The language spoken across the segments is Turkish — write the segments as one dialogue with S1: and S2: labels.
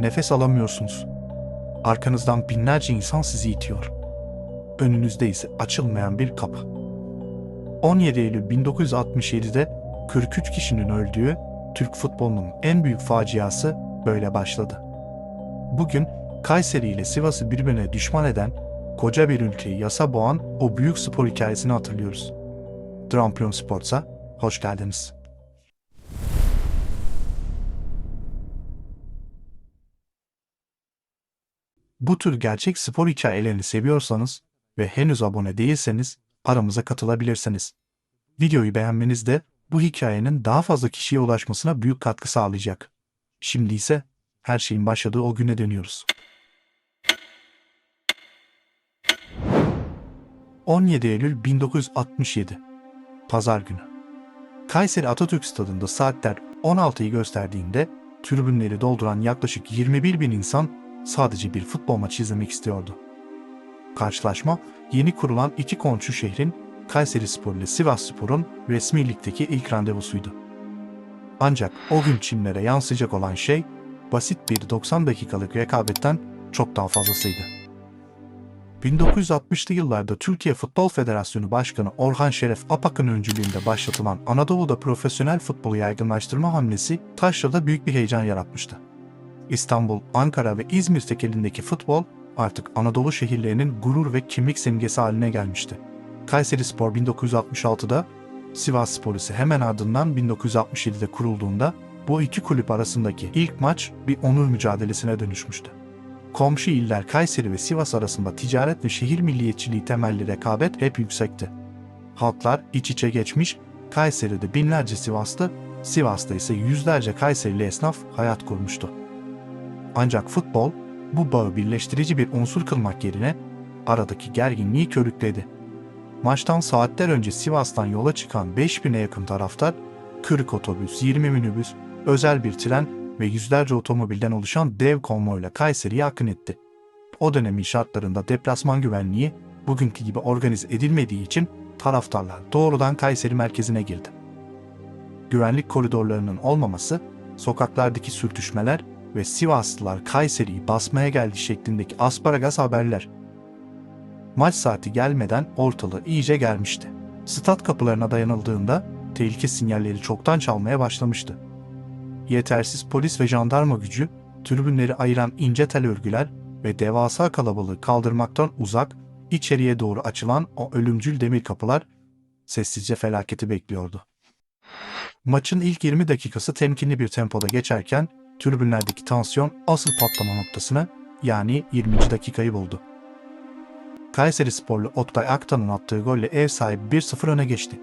S1: Nefes alamıyorsunuz. Arkanızdan binlerce insan sizi itiyor. Önünüzde ise açılmayan bir kapı. 17 Eylül 1967'de 43 kişinin öldüğü Türk futbolunun en büyük faciası böyle başladı. Bugün Kayseri ile Sivas'ı birbirine düşman eden, koca bir ülkeyi yasa boğan o büyük spor hikayesini hatırlıyoruz. Drampiyon Sports'a hoş geldiniz. Bu tür gerçek spor hikayelerini seviyorsanız ve henüz abone değilseniz aramıza katılabilirsiniz. Videoyu beğenmeniz de bu hikayenin daha fazla kişiye ulaşmasına büyük katkı sağlayacak. Şimdi ise her şeyin başladığı o güne dönüyoruz. 17 Eylül 1967 Pazar günü. Kayseri Atatürk Stadı'nda saatler 16'yı gösterdiğinde tribünleri dolduran yaklaşık 21 bin insan sadece bir futbol maçı izlemek istiyordu. Karşılaşma yeni kurulan iki komşu şehrin Kayserispor ile Sivasspor'un resmi ligdeki ilk randevusuydu. Ancak o gün çimlere yansıyacak olan şey basit bir 90 dakikalık rekabetten çok daha fazlasıydı. 1960'lı yıllarda Türkiye Futbol Federasyonu Başkanı Orhan Şeref Apak'ın öncülüğünde başlatılan Anadolu'da profesyonel futbolu yaygınlaştırma hamlesi Taşra'da büyük bir heyecan yaratmıştı. İstanbul, Ankara ve İzmir tekelindeki futbol artık Anadolu şehirlerinin gurur ve kimlik simgesi haline gelmişti. Kayserispor 1966'da, Sivasspor ise hemen ardından 1967'de kurulduğunda bu iki kulüp arasındaki ilk maç bir onur mücadelesine dönüşmüştü. Komşu iller Kayseri ve Sivas arasında ticaret ve şehir milliyetçiliği temelli rekabet hep yüksekti. Halklar iç içe geçmiş, Kayseri'de binlerce Sivaslı, Sivas'ta ise yüzlerce Kayserili esnaf hayat kurmuştu. Ancak futbol, bu bağı birleştirici bir unsur kılmak yerine aradaki gerginliği körükledi. Maçtan saatler önce Sivas'tan yola çıkan 5000'e yakın taraftar, 40 otobüs, 20 minibüs, özel bir tren ve yüzlerce otomobilden oluşan dev konvoyla Kayseri'ye akın etti. O dönemin şartlarında deplasman güvenliği bugünkü gibi organize edilmediği için taraftarlar doğrudan Kayseri merkezine girdi. Güvenlik koridorlarının olmaması, sokaklardaki sürtüşmeler ve Sivaslılar Kayseri'yi basmaya geldi şeklindeki asparagas haberler. Maç saati gelmeden ortalığı iyice germişti. Stat kapılarına dayanıldığında tehlike sinyalleri çoktan çalmaya başlamıştı. Yetersiz polis ve jandarma gücü, tribünleri ayıran ince tel örgüler ve devasa kalabalığı kaldırmaktan uzak, içeriye doğru açılan o ölümcül demir kapılar sessizce felaketi bekliyordu. Maçın ilk 20 dakikası temkinli bir tempoda geçerken, tribünlerdeki tansiyon asıl patlama noktasını, yani 20. dakikayı buldu. Kayserisporlu Oktay Aktan'ın attığı golle ev sahibi 1-0 öne geçti.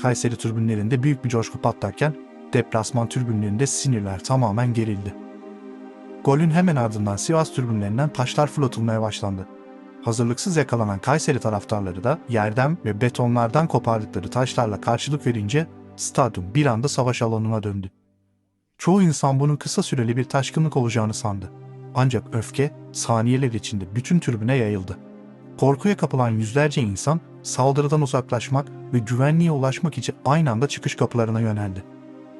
S1: Kayseri tribünlerinde büyük bir coşku patlarken deplasman tribünlerinde sinirler tamamen gerildi. Golün hemen ardından Sivas tribünlerinden taşlar fırlatılmaya başlandı. Hazırlıksız yakalanan Kayseri taraftarları da yerden ve betonlardan kopardıkları taşlarla karşılık verince stadyum bir anda savaş alanına döndü. Çoğu insan bunun kısa süreli bir taşkınlık olacağını sandı. Ancak öfke saniyeler içinde bütün tribüne yayıldı. Korkuya kapılan yüzlerce insan saldırıdan uzaklaşmak ve güvenliğe ulaşmak için aynı anda çıkış kapılarına yöneldi.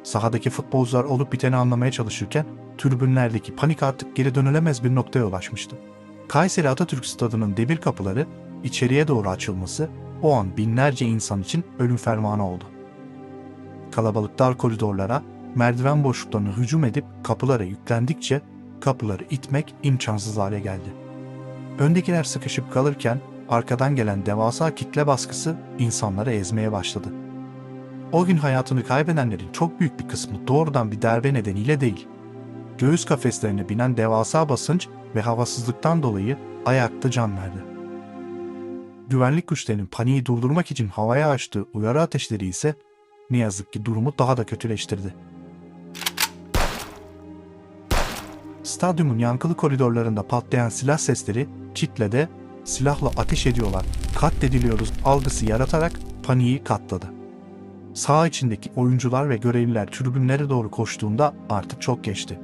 S1: Sahadaki futbolcular olup biteni anlamaya çalışırken tribünlerdeki panik artık geri dönülemez bir noktaya ulaşmıştı. Kayseri Atatürk Stadı'nın demir kapıları içeriye doğru açılması o an binlerce insan için ölüm fermanı oldu. Kalabalık dar koridorlara, merdiven boşluklarına hücum edip kapılara yüklendikçe kapıları itmek imkansız hale geldi. Öndekiler sıkışıp kalırken arkadan gelen devasa kitle baskısı insanları ezmeye başladı. O gün hayatını kaybedenlerin çok büyük bir kısmı doğrudan bir darbe nedeniyle değil, göğüs kafeslerine binen devasa basınç ve havasızlıktan dolayı ayakta can verdi. Güvenlik güçlerinin paniği durdurmak için havaya açtığı uyarı ateşleri ise ne yazık ki durumu daha da kötüleştirdi. Stadyumun yankılı koridorlarında patlayan silah sesleri kitlede silahla ateş ediyorlar, katlediliyoruz algısı yaratarak paniği katladı. Saha içindeki oyuncular ve görevliler tribünlere doğru koştuğunda artık çok geçti.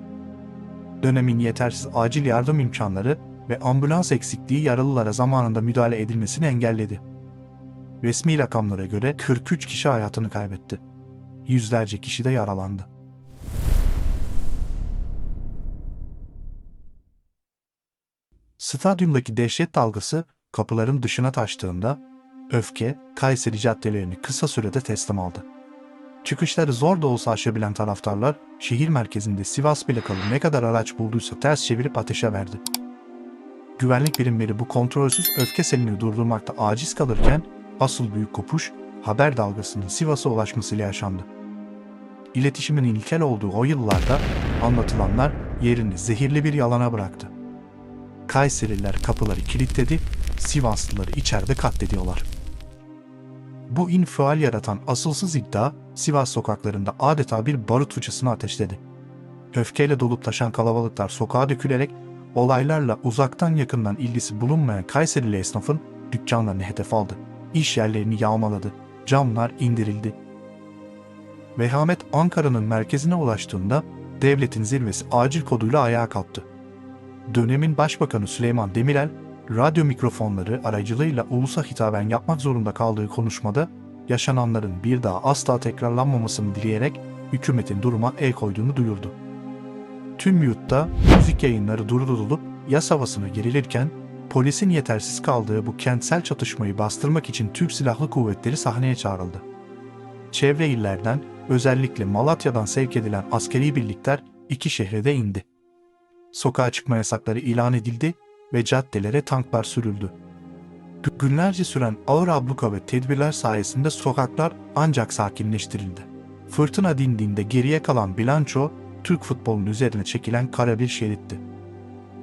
S1: Dönemin yetersiz acil yardım imkanları ve ambulans eksikliği yaralılara zamanında müdahale edilmesini engelledi. Resmi rakamlara göre 43 kişi hayatını kaybetti. Yüzlerce kişi de yaralandı. Stadyumdaki dehşet dalgası kapıların dışına taştığında öfke Kayseri caddelerini kısa sürede teslim aldı. Çıkışları zor da olsa aşabilen taraftarlar şehir merkezinde Sivas plakalı ne kadar araç bulduysa ters çevirip ateşe verdi. Güvenlik birimleri bu kontrolsüz öfke selini durdurmakta aciz kalırken asıl büyük kopuş haber dalgasının Sivas'a ulaşmasıyla yaşandı. İletişimin ilkel olduğu o yıllarda anlatılanlar yerini zehirli bir yalana bıraktı. Kayseriler kapıları kilitledi, Sivaslıları içeride katlediyorlar. Bu infial yaratan asılsız iddia Sivas sokaklarında adeta bir barut fıçısını ateşledi. Öfkeyle dolup taşan kalabalıklar sokağa dökülerek olaylarla uzaktan yakından ilgisi bulunmayan Kayserili esnafın dükkanlarını hedef aldı. İş yerlerini yağmaladı, camlar indirildi. Vehamet Ankara'nın merkezine ulaştığında devletin zirvesi acil koduyla ayağa kalktı. Dönemin Başbakanı Süleyman Demirel, radyo mikrofonları aracılığıyla ulusa hitaben yapmak zorunda kaldığı konuşmada yaşananların bir daha asla tekrarlanmamasını dileyerek hükümetin duruma el koyduğunu duyurdu. Tüm yurtta müzik yayınları durdurulup yas havasına gerilirken polisin yetersiz kaldığı bu kentsel çatışmayı bastırmak için Türk Silahlı Kuvvetleri sahneye çağrıldı. Çevre illerden, özellikle Malatya'dan sevk edilen askeri birlikler iki şehre de indi. Sokağa çıkma yasakları ilan edildi ve caddelere tanklar sürüldü. Günlerce süren ağır abluka ve tedbirler sayesinde sokaklar ancak sakinleştirildi. Fırtına dindiğinde geriye kalan bilanço, Türk futbolunun üzerine çekilen kara bir şeritti.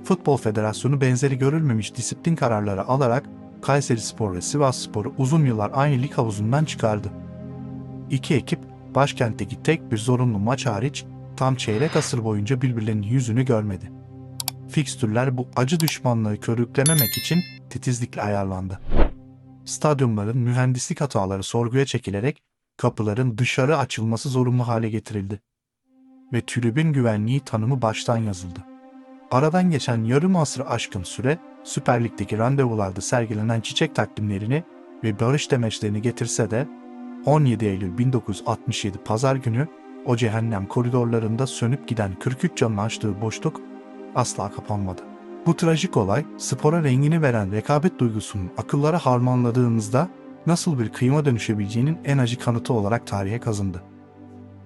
S1: Futbol Federasyonu benzeri görülmemiş disiplin kararları alarak Kayserispor ve Sivasspor'u uzun yıllar aynı lig havuzundan çıkardı. İki ekip, başkentteki tek bir zorunlu maç hariç tam çeyrek asır boyunca birbirlerinin yüzünü görmedi. Fikstürler bu acı düşmanlığı körüklememek için titizlikle ayarlandı. Stadyumların mühendislik hataları sorguya çekilerek kapıların dışarı açılması zorunlu hale getirildi. Ve tribün güvenliği tanımı baştan yazıldı. Aradan geçen yarım asrı aşkın süre, Süper Lig'deki randevularda sergilenen çiçek takdimlerini ve barış demeçlerini getirse de 17 Eylül 1967 Pazar günü o cehennem koridorlarında sönüp giden 43 canın açtığı boşluk asla kapanmadı. Bu trajik olay, spora rengini veren rekabet duygusunun akıllara harmanladığımızda nasıl bir kıyıma dönüşebileceğinin en acı kanıtı olarak tarihe kazındı.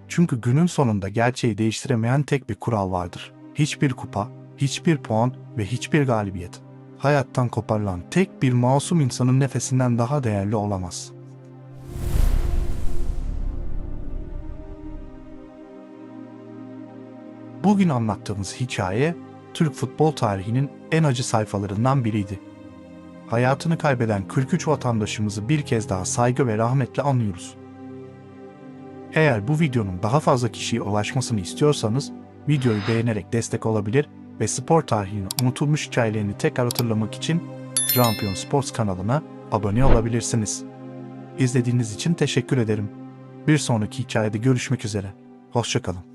S1: Çünkü günün sonunda gerçeği değiştiremeyen tek bir kural vardır. Hiçbir kupa, hiçbir puan ve hiçbir galibiyet, hayattan koparılan tek bir masum insanın nefesinden daha değerli olamaz. Bugün anlattığımız hikaye, Türk futbol tarihinin en acı sayfalarından biriydi. Hayatını kaybeden 43 vatandaşımızı bir kez daha saygı ve rahmetle anıyoruz. Eğer bu videonun daha fazla kişiye ulaşmasını istiyorsanız, videoyu beğenerek destek olabilir ve spor tarihinin unutulmuş hikayelerini tekrar hatırlamak için Rampion Sports kanalına abone olabilirsiniz. İzlediğiniz için teşekkür ederim. Bir sonraki hikayede görüşmek üzere. Hoşça kalın.